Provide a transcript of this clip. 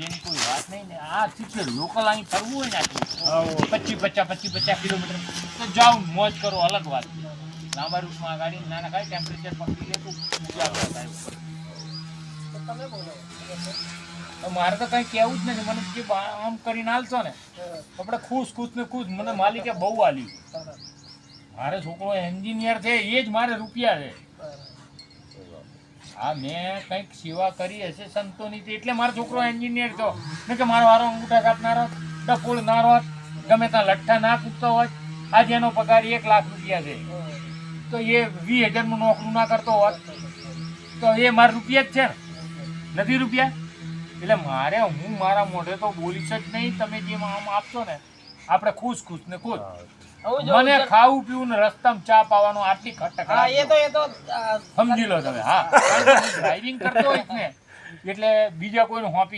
જેની કોઈ વાત નહીં ને આ છે લોકલ અહીં ફરવું હોય ને આટલું 25 કિલોમીટર તો જાઓ મોજ કરો અલગ વાત છે. લાંબા રૂટમાં ગાડી નાના ખાલી ટેમ્પરેચર પકડી લે તો તમે બોલો તો મારે તો કંઈ કહેવું જ નથી. મને જે આમ કરીને હાલશો ને આપણે ખુશ ને ખુશ. મને માલિકે બહુ આલ્યું. મારે છોકરો એન્જિનિયર છે એ જ મારે રૂપિયા છે. હા મેં કંઈક સેવા કરી હશે સંતોની એટલે મારો છોકરો એન્જિનિયર થયો ને કે મારો વારો અંગૂઠા કાપનારો ડફોળનારો ગમે ત્યાં લઠ્ઠા ના કૂદતો હોય. આજે એનો પગાર 1 લાખ રૂપિયા છે તો એ 20,000નું નોકરું ના કરતો હોત તો એ મારા રૂપિયા જ છે ને નથી રૂપિયા. એટલે મારે હું મારા મોઢે તો બોલીશ જ નહીં. તમે જેમ આમ આપશો ને આપણે ખુશ ને ખુશ. મને ખાવું પીવું ને રસ્તામાં ચા પાવાનો આટલી ખટક સમજી લો તમે. હા ડ્રાઇવિંગ કરતો હોય ને એટલે બીજા કોઈને હોપી